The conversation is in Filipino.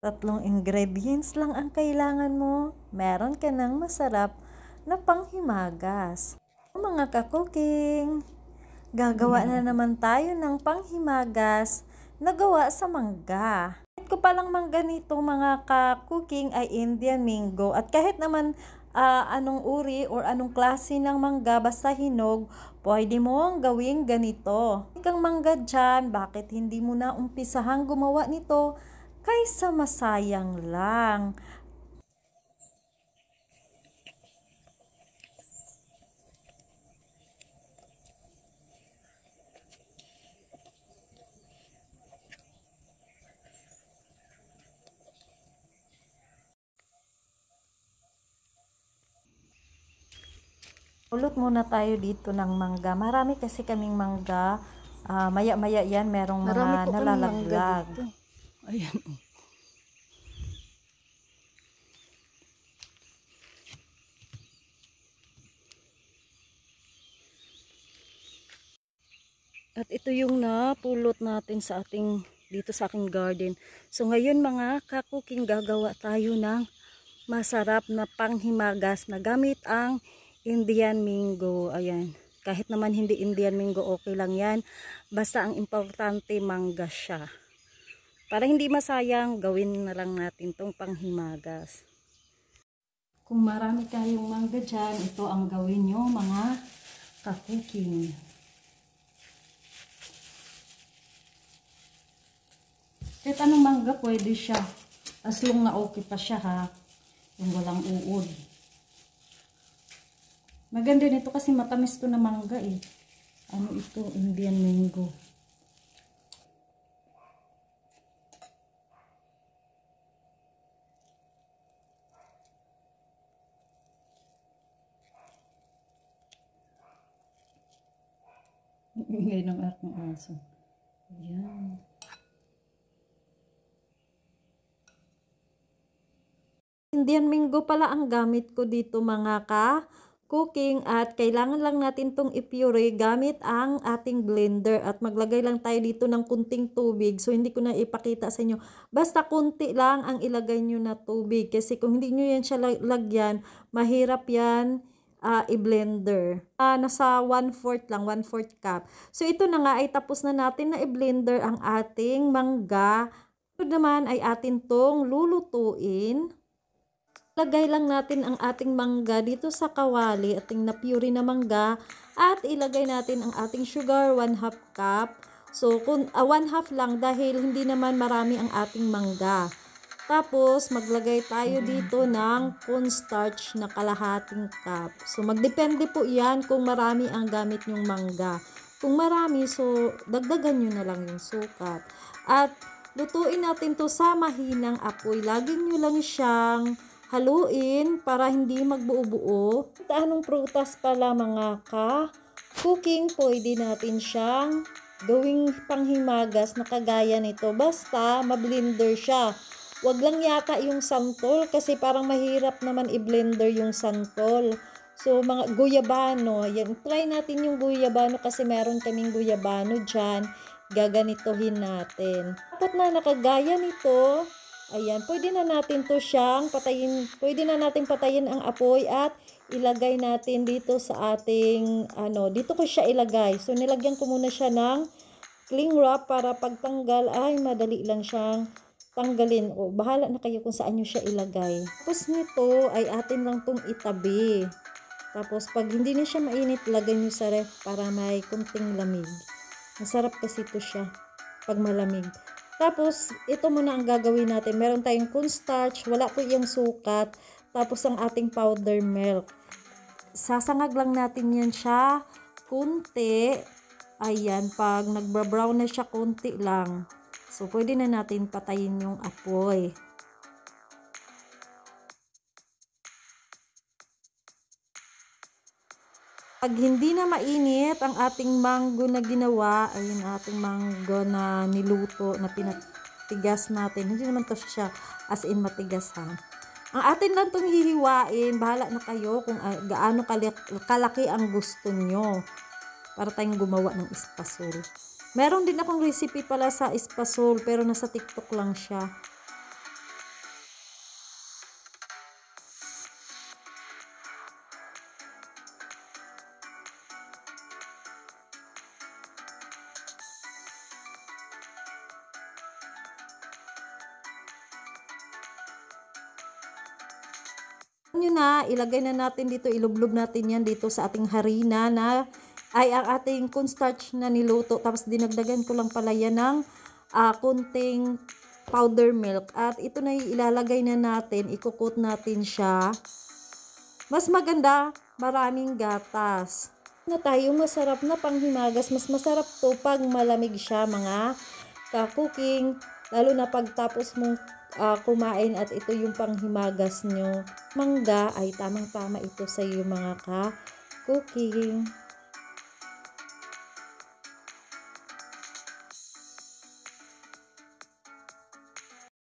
Tatlong ingredients lang ang kailangan mo. Meron ka ng masarap na panghimagas. Mga ka-cooking, gagawa na naman tayo ng panghimagas na gawa sa mangga. Kahit ko palang mangga nito mga ka-cooking ay Indian mango. At kahit naman anong uri or anong klase ng mangga, basta hinog, pwede mong gawing ganito. Ikang mangga dyan, bakit hindi mo na umpisahang gumawa nito kaysa masayang lang? Ulot muna tayo dito ng mangga. Marami kasi kaming mangga. Maya-maya yan, merong Marami mga po kaming mangga nalalaglag. dito. Ayan. At ito yung napulot natin sa dito sa aking garden. So ngayon mga ka-cooking, gagawa tayo ng masarap na panghimagas na gamit ang Indian mango. Ayan. Kahit naman hindi Indian mango, okay lang yan. Basta ang importante mangga siya. Para hindi masayang, gawin na lang natin tong panghimagas. Kung marami kayong mangga dyan, ito ang gawin nyo mga ka-cooking. Kahit anong mangga pwede siya. As long na okay pa siya ha. Yung walang uod. Maganda nito kasi matamis to na mangga eh. Ano ito? Indian mango. Ingay ng aking aso. Ayan. Indian mango pala ang gamit ko dito mga ka-cooking at kailangan lang natin tong i-puree gamit ang ating blender at maglagay lang tayo dito ng kunting tubig. So hindi ko na ipakita sa inyo. Basta kunti lang ang ilagay nyo na tubig kasi kung hindi nyo yan siya lagyan, mahirap yan i-blender. Nasa 1/4 lang, 1/4 cup. So ito na nga ay tapos na natin na i-blender ang ating mangga. Ito naman ay atin tong lulutuin. Lagay lang natin ang ating mangga dito sa kawali, ating na-puree na mangga, at ilagay natin ang ating sugar, 1/2 cup. So, 1/2 lang dahil hindi naman marami ang ating mangga. Tapos, maglagay tayo dito ng cornstarch na kalahating cup. So, magdepende po yan kung marami ang gamit nyong mangga. Kung marami, so, dagdagan nyo na lang yung sukat. At, lutuin natin to sa mahinang apoy. Lagi nyo lang siyang haluin para hindi magbuo-buo. Anong prutas pala mga ka-cooking, pwede natin siyang gawing panghimagas na kagaya nito. Basta mablender siya. Wag lang yata yung santol kasi parang mahirap naman i-blender yung santol. So mga guyabano, yan, try natin yung guyabano kasi meron kaming guyabano dyan. Gaganitohin natin. Dapat na nakagaya nito. Ayan, pwede na natin to siyang patayin, pwede na natin patayin ang apoy at ilagay natin dito sa ating, dito ko siya ilagay. So, nilagyan ko muna siya ng cling wrap para pagtanggal ay madali lang siyang tanggalin. O, bahala na kayo kung saan nyo siya ilagay. Tapos nito ay atin lang tong itabi. Tapos, pag hindi na siya mainit, lagay nyo sa ref para may kunting lamig. Masarap kasi ito siya pag malamig. Tapos, ito muna ang gagawin natin. Meron tayong cornstarch, wala po yung sukat. Tapos, ang ating powder milk. Sasangag lang natin yan siya kunti. Ayan, pag nagbra-brown na siya, kunti lang. So, pwede na natin patayin yung apoy. Pag hindi na mainit ang ating mango na ginawa, ayun ating mango na niluto, na pinatigas natin. Hindi naman to siya as in matigas ha. Ang atin lang itong hihiwain, bahala na kayo kung gaano kalaki ang gusto nyo para tayong gumawa ng espasol. Meron din akong recipe pala sa espasol pero nasa TikTok lang siya. Nyo na, ilagay na natin dito, ilublob natin yan dito sa ating harina na ay ang ating cornstarch na niluto. Tapos dinagdagan ko lang pala yan ng kunting powder milk. At ito na ilalagay na natin, ikukot natin siya. Mas maganda, maraming gatas. Na tayo masarap na panghimagas. Mas masarap to pag malamig siya mga ka-cooking. Lalo na pagtapos mong kumain at ito yung panghimagas nyo. Mangga ay tamang-tama ito sa iyo mga ka-cooking.